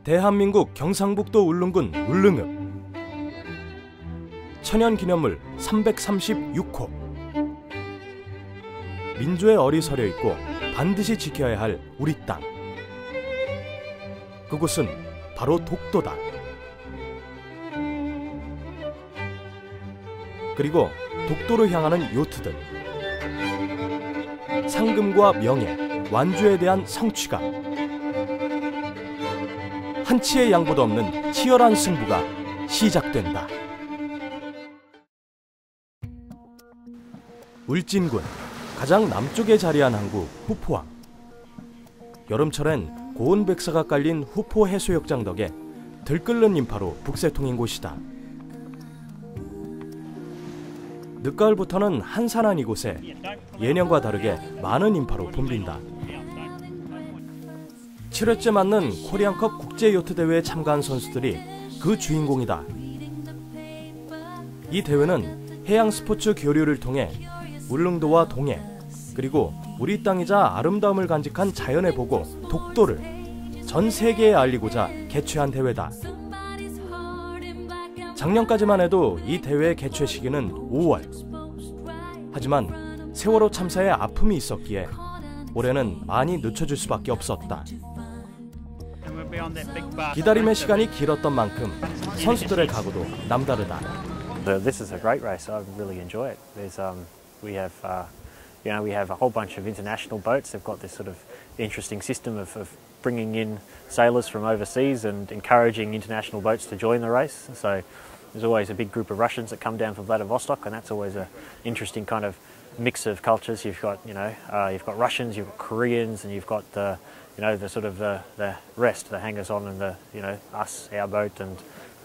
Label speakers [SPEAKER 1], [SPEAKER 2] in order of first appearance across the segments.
[SPEAKER 1] 대한민국 경상북도 울릉군 울릉읍 천연기념물 336호 민주의 얼이 서려 있고 반드시 지켜야 할 우리 땅. 그곳은 바로 독도다. 그리고 독도로 향하는 요트들. 상금과 명예, 완주에 대한 성취감. 한치의 양보도 없는 치열한 승부가 시작된다. 울진군 가장 남쪽에 자리한 항구 후포항. 여름철엔 고운 백사가 깔린 후포 해수욕장 덕에 들끓는 인파로 북새통인 곳이다. 늦가을부터는 한산한 이곳에 예년과 다르게 많은 인파로 붐빈다. 7회째 맞는 코리안컵 국제요트대회에 참가한 선수들이 그 주인공이다. 이 대회는 해양 스포츠 교류를 통해 울릉도와 동해, 그리고 우리 땅이자 아름다움을 간직한 자연의 보고 독도를 전 세계에 알리고자 개최한 대회다. 작년까지만 해도 이 대회의 개최 시기는 5월. 하지만 세월호 참사에 아픔이 있었기에 올해는 많이 늦춰질 수밖에 없었다. 기다림의 시간이 길었던 만큼 선수들의 각오도 남다르다.
[SPEAKER 2] This is a great race. I really enjoy it. We have a whole bunch of international boats. They've got this sort of interesting system of bringing in sailors from overseas and encouraging international boats to join the race. So there's always a big group of Russians that come down from Vladivostok, and that's always an interesting kind of mix of cultures. You've got you've got Russians, you've got Koreans, and you've got the sort of the rest, the hangers-on, and us, our boat, and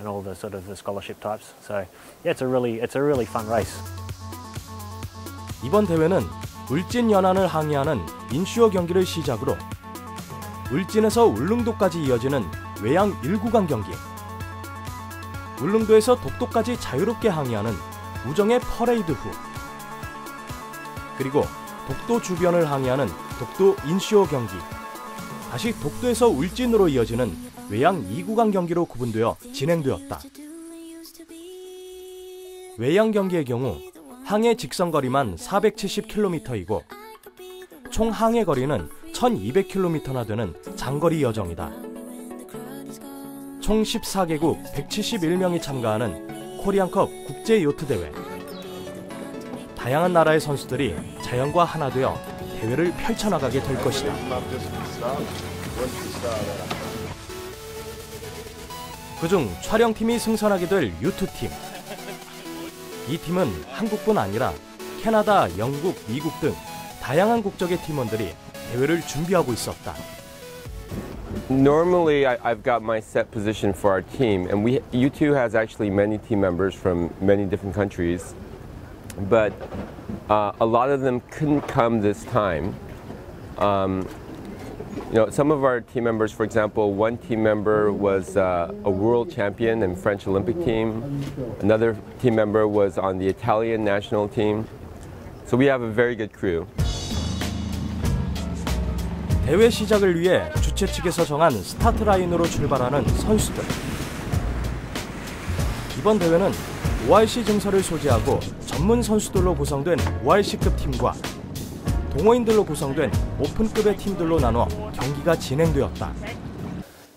[SPEAKER 2] all the sort of the scholarship types. So yeah, it's a really fun race.
[SPEAKER 1] 이번 대회는 울진 연안을 항해하는 인슈어 경기를 시작으로 울진에서 울릉도까지 이어지는 외양 1구간 경기, 울릉도에서 독도까지 자유롭게 항해하는 우정의 퍼레이드 후, 그리고 독도 주변을 항해하는 독도 인슈어 경기, 다시 독도에서 울진으로 이어지는 외양 2구간 경기로 구분되어 진행되었다. 외양 경기의 경우 항해 직선거리만 470km이고 총 항해 거리는 1200km나 되는 장거리 여정이다. 총 14개국 171명이 참가하는 코리안컵 국제요트대회. 다양한 나라의 선수들이 자연과 하나 되어 대회를 펼쳐나가게 될 것이다. 그중 촬영팀이 승선하게 될 유투팀. 이 팀은 한국뿐 아니라 캐나다, 영국, 미국 등 다양한 국적의 팀원들이 대회를 준비하고 있었다.
[SPEAKER 3] Normally, I've got my set position for our team, and U2 has actually many team members from many different countries, but a lot of them couldn't come this time. Some of our team members, for example, one team member was a world champion in French Olympic team. Another team member was on the Italian national team. So we have a very good crew.
[SPEAKER 1] 대회 시작을 위해 주최 측에서 정한 스타트 라인으로 출발하는 선수들. 이번 대회는 ORC 증서를 소지하고 전문 선수들로 구성된 ORC급 팀과 동호인들로 구성된 오픈급의 팀들로 나눠 경기가 진행되었다.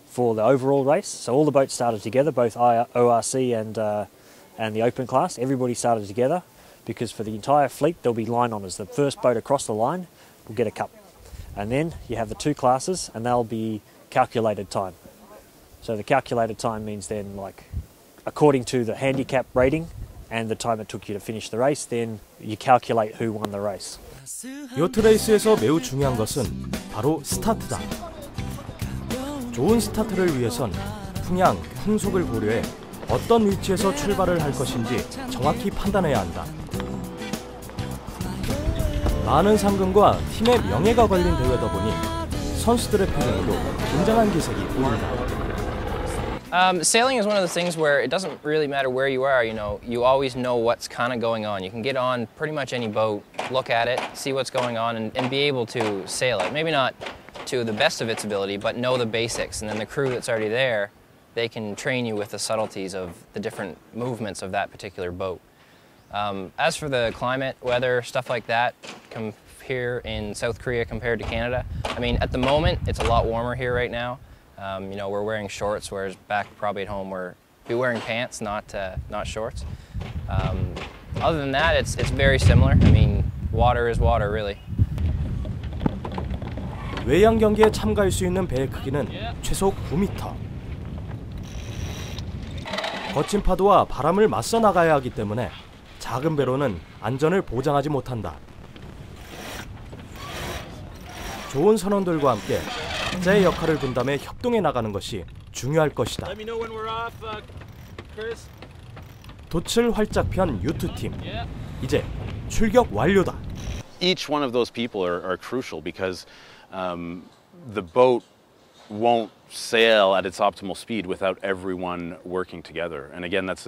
[SPEAKER 2] For the overall race, so all the boats started together, both ORC and the open class. Everybody started together because for the entire fleet there'll be line honours. The first boat across the line will get a cup, and then you have the two classes, and they'll be calculated time. So the calculated time means then, like, according to the handicap rating and the time it took you to finish the race, then you calculate who won the race.
[SPEAKER 1] 요트 레이스에서 매우 중요한 것은 바로 스타트다. 좋은 스타트를 위해선 풍향, 풍속을 고려해 어떤 위치에서 출발을 할 것인지 정확히 판단해야 한다. 많은 상금과 팀의 명예가 걸린 대회다 보니 선수들의 표정에도 긴장한 기색이 보인다.
[SPEAKER 4] Sailing is one of the things where it doesn't really matter where you are, you always know what's kind of going on. You can get on pretty much any boat, look at it, see what's going on, and be able to sail it. Maybe not to the best of its ability, but know the basics. And then the crew that's already there, they can train you with the subtleties of the different movements of that particular boat. As for the climate, weather, stuff like that, here in South Korea compared to Canada, I mean, at the moment, it's a lot warmer here right now. You know, we're wearing shorts, whereas back probably at home, we're wearing pants, not shorts. Other than that, it's very similar. I mean, water is water, really.
[SPEAKER 1] 외양 경기에 참가할 수 있는 배의 크기는 최소 9m. 거친 파도와 바람을 맞서 나가야 하기 때문에 작은 배로는 안전을 보장하지 못한다. 좋은 선원들과 함께 각자의 역할을 분담해 협동해 나가는 것이 중요할 것이다. 돛을 활짝 편 요트팀. 이제 출격 완료다.
[SPEAKER 5] Each one of those people are crucial because the boat won't sail at its optimal speed without everyone working together. And again, that's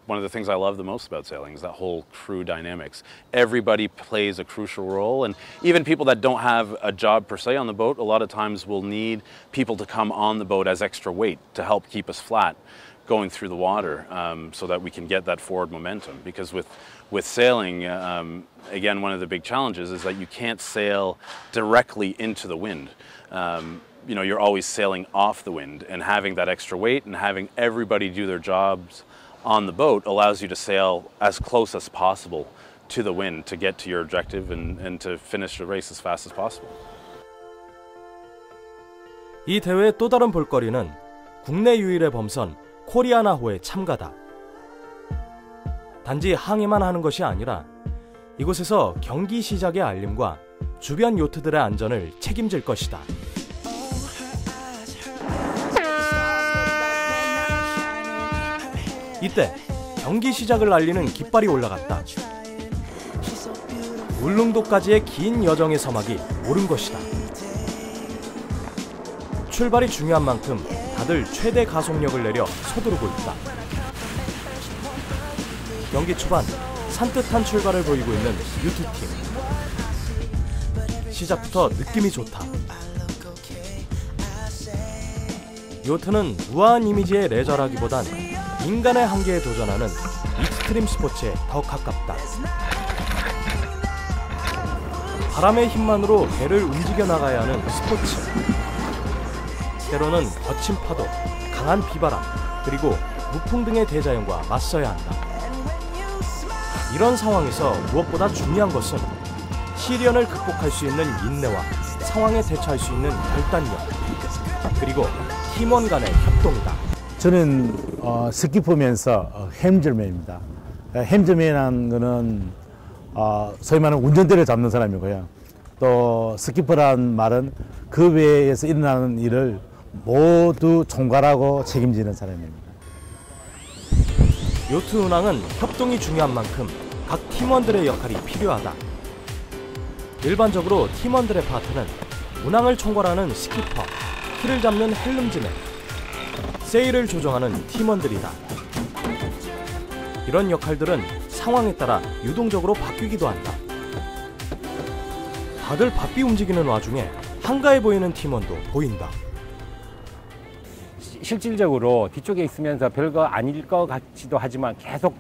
[SPEAKER 5] one of the things I love the most about sailing is that whole crew dynamics. Everybody plays a crucial role, and even people that don't have a job per se on the boat, a lot of times will need people to come on the boat as extra weight to help keep us flat going through the water, so that we can get that forward momentum. Because with sailing, again, one of the big challenges is that you can't sail directly into the wind. You know, you're always sailing off the wind, and having that extra weight and having everybody do their jobs on the boat allows you to sail as close as possible to the wind to get to your objective and to finish the race as fast as possible.
[SPEAKER 1] 이 대회의 또 다른 볼거리는 국내 유일의 범선 코리아나호의 참가다. 단지 항해만 하는 것이 아니라 이곳에서 경기 시작의 알림과 주변 요트들의 안전을 책임질 것이다. 이때 경기 시작을 알리는 깃발이 올라갔다. 울릉도까지의 긴 여정의 서막이 오른 것이다. 출발이 중요한 만큼 다들 최대 가속력을 내려 서두르고 있다. 경기 초반 산뜻한 출발을 보이고 있는 유투팀. 시작부터 느낌이 좋다. 요트는 우아한 이미지의 레저라기보단 인간의 한계에 도전하는 익스트림 스포츠에 더 가깝다. 바람의 힘만으로 배를 움직여 나가야 하는 스포츠. 때로는 거친 파도, 강한 비바람, 그리고 무풍 등의 대자연과 맞서야 한다. 이런 상황에서 무엇보다 중요한 것은 시련을 극복할 수 있는 인내와 상황에 대처할 수 있는 결단력, 그리고 팀원 간의 협동이다.
[SPEAKER 6] 저는 스키퍼면서 햄저맨입니다. 햄저맨이라는 거는 소위 말하는 운전대를 잡는 사람이고요. 또 스키퍼라는 말은 그 외에서 일어나는 일을 모두 총괄하고 책임지는 사람입니다.
[SPEAKER 1] 요트 운항은 협동이 중요한 만큼 각 팀원들의 역할이 필요하다. 일반적으로 팀원들의 파트는 운항을 총괄하는 스키퍼, 키를 잡는 헬름즈맨, 세일을 조정하는 팀원들이다. 이런 역할들은 상황에 따라 유동적으로 바뀌기도 한다. 다들 바삐 움직이는 와중에 한가해 보이는 팀원도 보인다.
[SPEAKER 7] 실질적으로 뒤쪽에 있으면서 별거 아닐 것 같기도 하지만 계속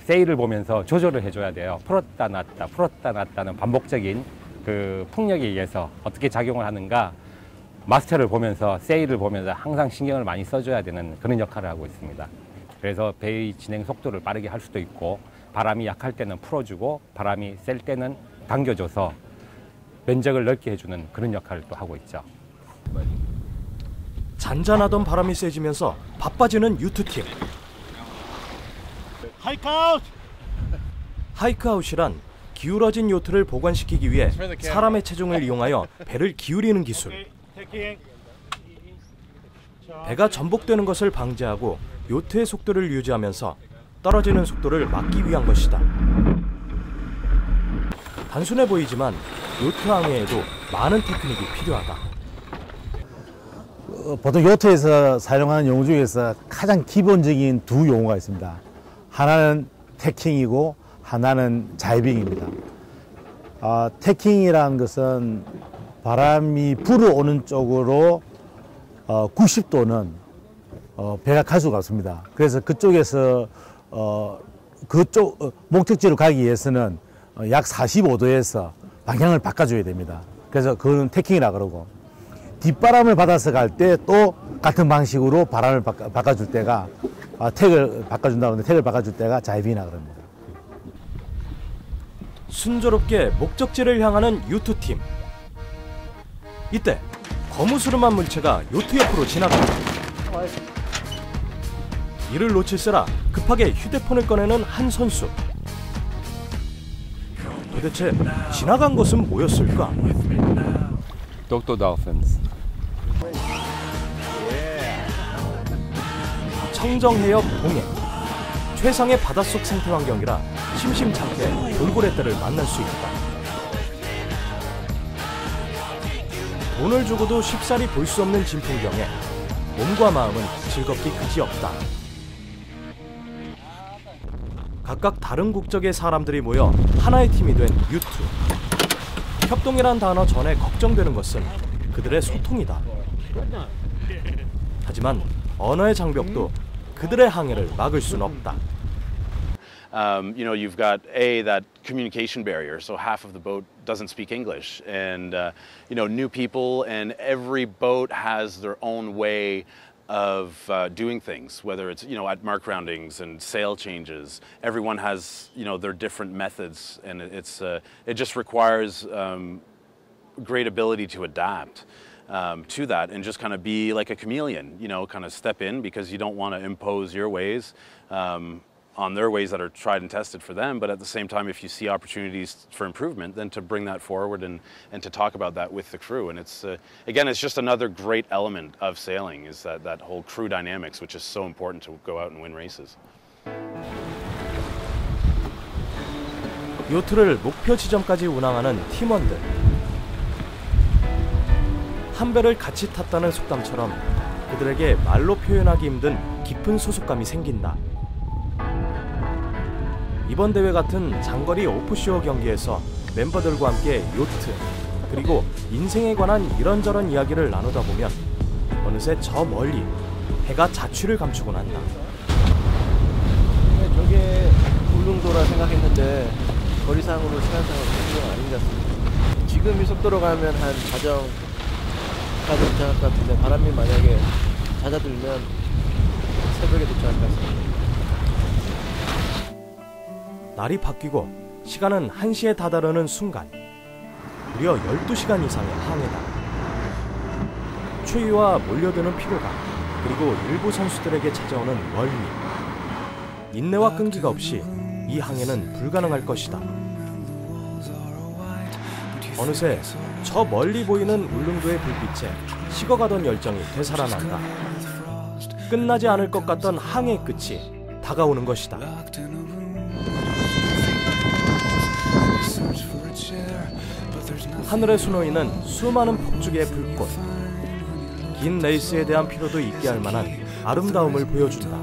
[SPEAKER 7] 세일을 보면서 조절을 해줘야 돼요. 풀었다 놨다는 반복적인 그 풍력에 의해서 어떻게 작용을 하는가 마스터를 보면서 세일을 보면서 항상 신경을 많이 써줘야 되는 그런 역할을 하고 있습니다. 그래서 배의 진행 속도를 빠르게 할 수도 있고 바람이 약할 때는 풀어주고 바람이 셀 때는 당겨줘서 면적을 넓게 해주는 그런 역할을 또 하고 있죠.
[SPEAKER 1] 잔잔하던 바람이 세지면서 바빠지는 유투팀. 하이크아웃! 하이크아웃이란 기울어진 요트를 보관시키기 위해 사람의 체중을 이용하여 배를 기울이는 기술. 배가 전복되는 것을 방지하고 요트의 속도를 유지하면서 떨어지는 속도를 막기 위한 것이다. 단순해 보이지만 요트 항해에도 많은 테크닉이 필요하다.
[SPEAKER 6] 보통 요트에서 사용하는 용어 중에서 가장 기본적인 두 용어가 있습니다. 하나는 태킹이고 하나는 자이빙입니다. 태킹이라는 것은 바람이 불어오는 쪽으로 90도는 배가 갈 수가 없습니다. 그래서 그쪽에서 그쪽 목적지로 가기 위해서는 약 45도에서 방향을 바꿔줘야 됩니다. 그래서 그거는 태킹이라 그러고, 뒷바람을 받아서 갈 때 또 같은 방식으로 바람을 바꿔줄 때가 택을 바꿔준다고 하는데, 택을 바꿔줄 때가 자이빙이라 그럽니다.
[SPEAKER 1] 순조롭게 목적지를 향하는 요트팀. 이때 거무스름한 물체가 요트 옆으로 지나갑니다. 이를 놓칠세라 급하게 휴대폰을 꺼내는 한 선수. 도대체 지나간 것은 뭐였을까?
[SPEAKER 3] Dr. Dolphins.
[SPEAKER 1] 청정해역 동해. 최상의 바닷속 생태 환경이라 심심찮게 돌고래떼를 만날 수 있다. 돈을 주고도 쉽사리 볼 수 없는 진풍경에 몸과 마음은 즐겁기 그지없다. 각각 다른 국적의 사람들이 모여 하나의 팀이 된 유투. 협동이란 단어 전에 걱정되는 것은 그들의 소통이다. 하지만 언어의 장벽도 그들의 항해를 막을 수는 없다.
[SPEAKER 5] You know, you've got that communication barrier, so half of the boat doesn't speak English, and you know, new people, and every boat has their own way of doing things, whether it's, you know, at mark roundings and sail changes. Everyone has, you know, their different methods, and it just requires great ability to adapt to that and just kind of be like a chameleon, you know, kind of step in because you don't want to impose your ways on their ways that are tried and tested for them, but at the same time, if you see opportunities for improvement, then to bring that forward and to talk about that with the crew. And it's, again, it's just another great element of sailing is that whole crew dynamics, which is so important to go out and win races.
[SPEAKER 1] 요트를 목표 지점까지 운항하는 팀원들. 한 배를 같이 탔다는 속담처럼 그들에게 말로 표현하기 힘든 깊은 소속감이 생긴다. 이번 대회 같은 장거리 오프쇼어 경기에서 멤버들과 함께 요트, 그리고 인생에 관한 이런저런 이야기를 나누다 보면 어느새 저 멀리 해가 자취를 감추곤 한다.
[SPEAKER 8] 저게 울릉도라 생각했는데 거리상으로 시간상으로 그건 아닌 것 같습니다. 지금 이 속도로 가면 한 자정까지 도착할 것 같은데, 바람이 만약에 잦아들면 새벽에 도착할 것 같습니다.
[SPEAKER 1] 날이 바뀌고 시간은 1시에 다다르는 순간, 무려 12시간 이상의 항해다. 추위와 몰려드는 피로감, 그리고 일부 선수들에게 찾아오는 멀미. 인내와 끈기가 없이 이 항해는 불가능할 것이다. 어느새 저 멀리 보이는 울릉도의 불빛에 식어가던 열정이 되살아난다. 끝나지 않을 것 같던 항해의 끝이 다가오는 것이다. 하늘에 수놓이는 수많은 폭죽의 불꽃. 긴 레이스에 대한 피로도 잊게 할 만한 아름다움을 보여준다.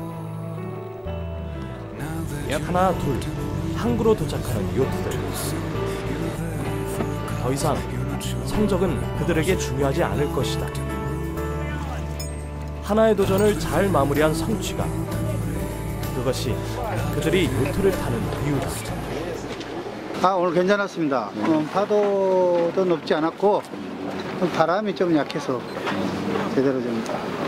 [SPEAKER 1] 하나 둘 항구로 도착하는 요트들. 더 이상 성적은 그들에게 중요하지 않을 것이다. 하나의 도전을 잘 마무리한 성취감. 그것이 그들이 요트를 타는 이유다.
[SPEAKER 9] 오늘 괜찮았습니다. 파도도 높지 않았고 바람이 좀 약해서 제대로 좀.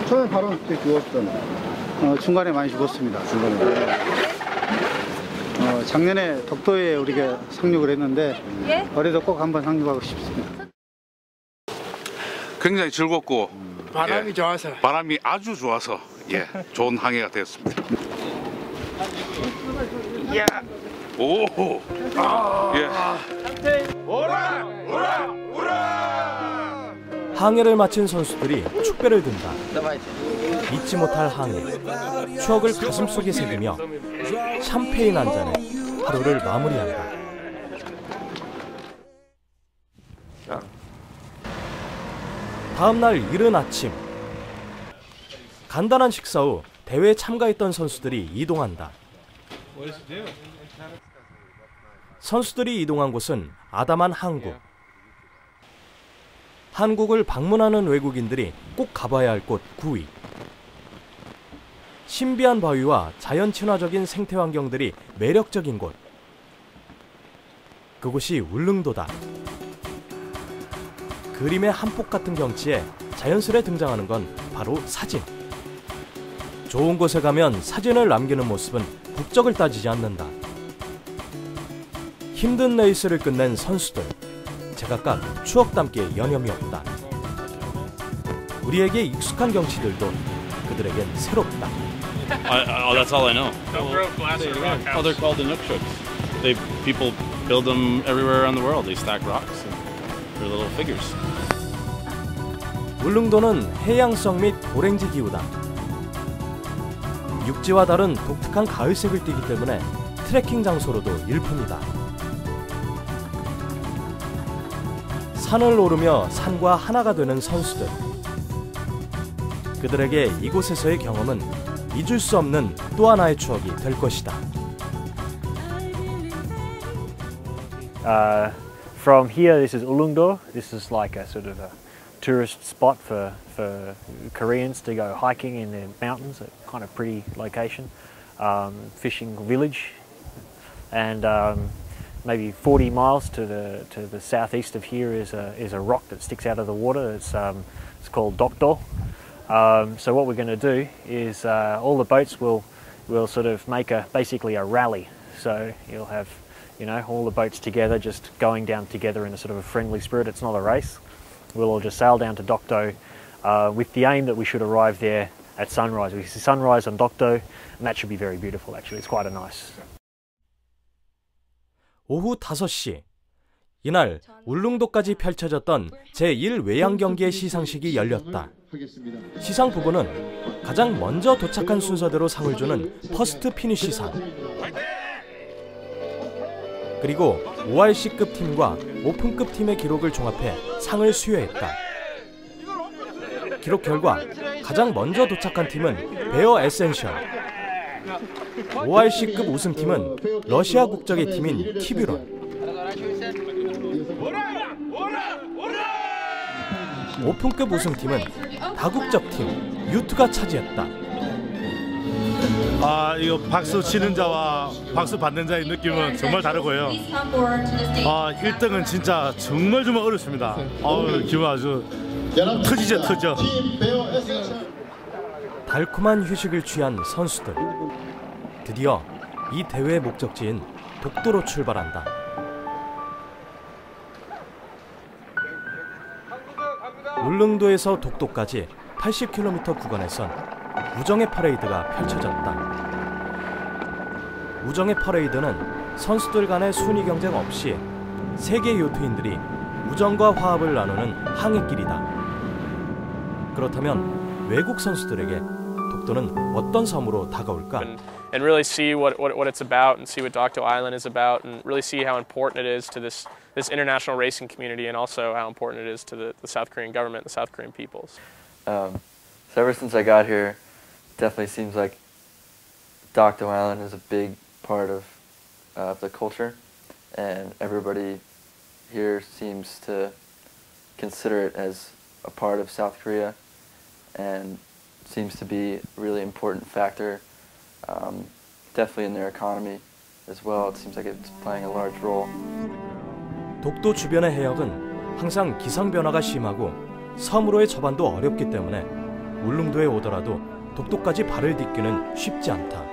[SPEAKER 10] 처음에 바람 때 죽었던.
[SPEAKER 9] 중간에 많이 죽었습니다. 작년에 독도에 우리가 상륙을 했는데 올해도 꼭 한번 상륙하고 싶습니다.
[SPEAKER 11] 굉장히 즐겁고
[SPEAKER 10] 바람이 좋아서.
[SPEAKER 11] 바람이 아주 좋아서 좋은 항해가 되었습니다.
[SPEAKER 10] 야.
[SPEAKER 11] 오호.
[SPEAKER 10] 오라! 오라! 오라!
[SPEAKER 1] 항해를 마친 선수들이 축배를 든다. 잊지 못할 항해, 추억을 가슴속에 새기며 샴페인 한 잔에 하루를 마무리한다. 다음 날 이른 아침, 간단한 식사 후 대회에 참가했던 선수들이 이동한다. 선수들이 이동한 곳은 아담한 항구. 한국을 방문하는 외국인들이 꼭 가봐야 할 곳 9위. 신비한 바위와 자연 친화적인 생태 환경들이 매력적인 곳. 그곳이 울릉도다. 그림의 한폭 같은 경치에 자연스레 등장하는 건 바로 사진. 좋은 곳에 가면 사진을 남기는 모습은 국적을 따지지 않는다. 힘든 레이스를 끝낸 선수들. 제각각 추억 담기에 여념이 없다. 우리에게 익숙한 경치들도 그들에겐 새롭다.
[SPEAKER 5] That's all I know. Oh, they're called the Nookshuks. People build them everywhere around the world. They stack rocks. They're little figures.
[SPEAKER 1] 울릉도는 해양성 및 고랭지 기후다. 육지와 다른 독특한 가을색을 띠기 때문에 트레킹 장소로도 일품이다. 산을 오르며 산과 하나가 되는 선수들. 그들에게 이곳에서의 경험은 잊을 수 없는 또 하나의 추억이 될 것이다.
[SPEAKER 2] From here, this is Ulungdo. This is like a sort of a tourist spot for Koreans to go hiking in the mountains. A kind of pretty location. Fishing village, and maybe 40 miles to the southeast of here is a rock that sticks out of the water. It's called Dokdo. So what we're going to do is all the boats will sort of make basically a rally. So you'll have, you know, all the boats together, just going down together in a sort of a friendly spirit. It's not a race. We'll all just sail down to Dokdo with the aim that we should arrive there at sunrise. We see sunrise on Dokdo, and that should be very beautiful. Actually, it's quite a nice.
[SPEAKER 1] 오후 5시. 이날 울릉도까지 펼쳐졌던 제1 외양 경기의 시상식이 열렸다. 시상 부분은 가장 먼저 도착한 순서대로 상을 주는 퍼스트 피니쉬상, 그리고 ORC급 팀과 오픈급 팀의 기록을 종합해 상을 수여했다. 기록 결과 가장 먼저 도착한 팀은 베어 에센셜, ORC급 우승팀은 러시아 국적의 팀인 키뷰론, 오픈급 우승팀은 다국적 팀 유투가 차지했다.
[SPEAKER 6] 이거 박수 치는 자와 박수 받는 자의 느낌은 정말 다르고요. 1등은 진짜 정말 어렵습니다. 기분 아주 터져.
[SPEAKER 1] 달콤한 휴식을 취한 선수들. 드디어 이 대회의 목적지인 독도로 출발한다. 울릉도에서 독도까지 80km 구간에선 우정의 퍼레이드가 펼쳐졌다. 우정의 퍼레이드는 선수들 간의 순위 경쟁 없이 세계 요트인들이 우정과 화합을 나누는 항해길이다. 그렇다면 외국 선수들에게 독도는 어떤 섬으로 다가올까?
[SPEAKER 12] And really see what it's about, and see what Dokdo Island is about, and really see how important it is to this international racing community, and also how important it is to the South Korean government, the South Korean peoples.
[SPEAKER 13] So ever since I got here, it definitely seems like Dokdo Island is a big part of the culture, and everybody here seems to consider it as a part of South Korea, and seems to be a really important factor, definitely in their economy as well. It seems like it's playing a large role.
[SPEAKER 1] 독도 주변의 해역은 항상 기상 변화가 심하고 섬으로의 접안도 어렵기 때문에 울릉도에 오더라도 독도까지 발을 딛기는 쉽지 않다.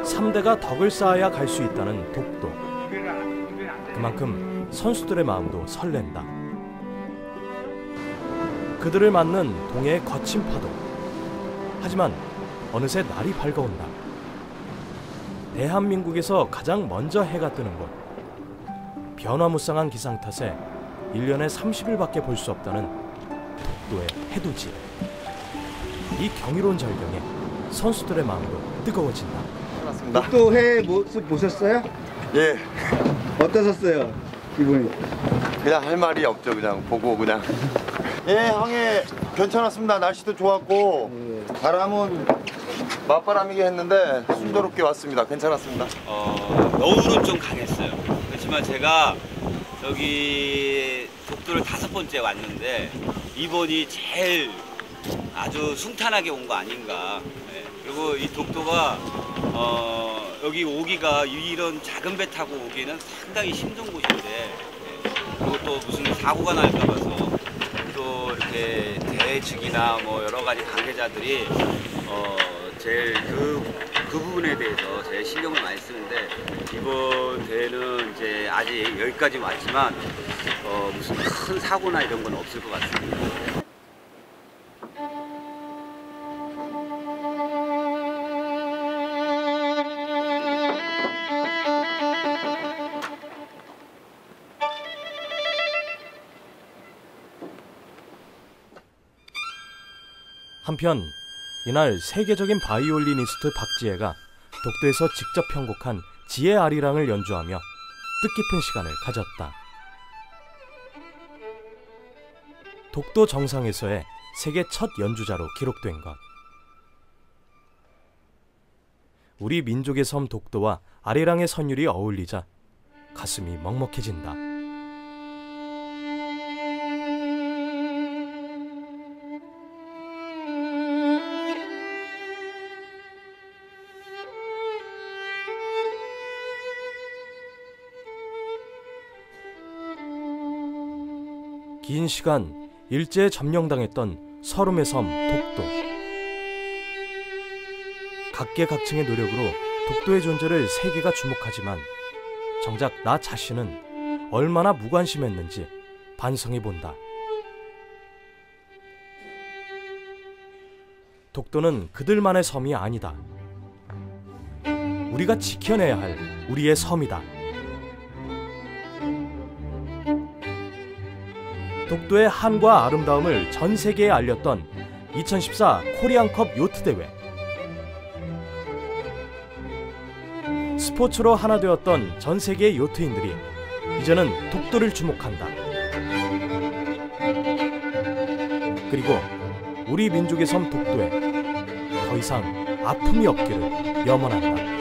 [SPEAKER 1] 3대가 덕을 쌓아야 갈 수 있다는 독도. 그만큼 선수들의 마음도 설렌다. 그들을 맞는 동해의 거친 파도. 하지만 어느새 날이 밝아온다. 대한민국에서 가장 먼저 해가 뜨는 곳. 변화무쌍한 기상 탓에 1년에 30일밖에 볼 수 없다는 독도의 해돋이. 이 경이로운 절경에 선수들의 마음도 뜨거워진다.
[SPEAKER 10] 독도 해 모습 보셨어요?
[SPEAKER 14] 예.
[SPEAKER 10] 어떠셨어요? 기분이?
[SPEAKER 14] 그냥 할 말이 없죠. 그냥 보고 그냥. 예, 항해 괜찮았습니다. 날씨도 좋았고 바람은 맞바람이긴 했는데 순조롭게 왔습니다. 괜찮았습니다.
[SPEAKER 15] 너울은 좀 강했어요. 그렇지만 제가 여기 독도를 5번째 왔는데 이번이 제일 아주 순탄하게 온 거 아닌가. 네. 그리고 이 독도가 여기 오기가 이런 작은 배 타고 오기는 상당히 힘든 곳인데 네. 그리고 또 무슨 사고가 날까 봐서 또 이렇게 대회 측이나 뭐 여러 가지 관계자들이 제일 그 부분에 대해서 제일 신경을 많이 쓰는데 이번 대회는 이제 아직 여기까지 왔지만 무슨 큰 사고나 이런 건 없을 것 같습니다.
[SPEAKER 1] 한편 이날 세계적인 바이올리니스트 박지혜가 독도에서 직접 편곡한 지혜 아리랑을 연주하며 뜻깊은 시간을 가졌다. 독도 정상에서의 세계 첫 연주자로 기록된 것. 우리 민족의 섬 독도와 아리랑의 선율이 어울리자 가슴이 먹먹해진다. 긴 시간 일제에 점령당했던 서름의 섬 독도. 각계각층의 노력으로 독도의 존재를 세계가 주목하지만 정작 나 자신은 얼마나 무관심했는지 반성해 본다. 독도는 그들만의 섬이 아니다. 우리가 지켜내야 할 우리의 섬이다. 독도의 한과 아름다움을 전 세계에 알렸던 2014 코리안컵 요트대회. 스포츠로 하나 되었던 전 세계의 요트인들이 이제는 독도를 주목한다. 그리고 우리 민족의 섬 독도에 더 이상 아픔이 없기를 염원한다.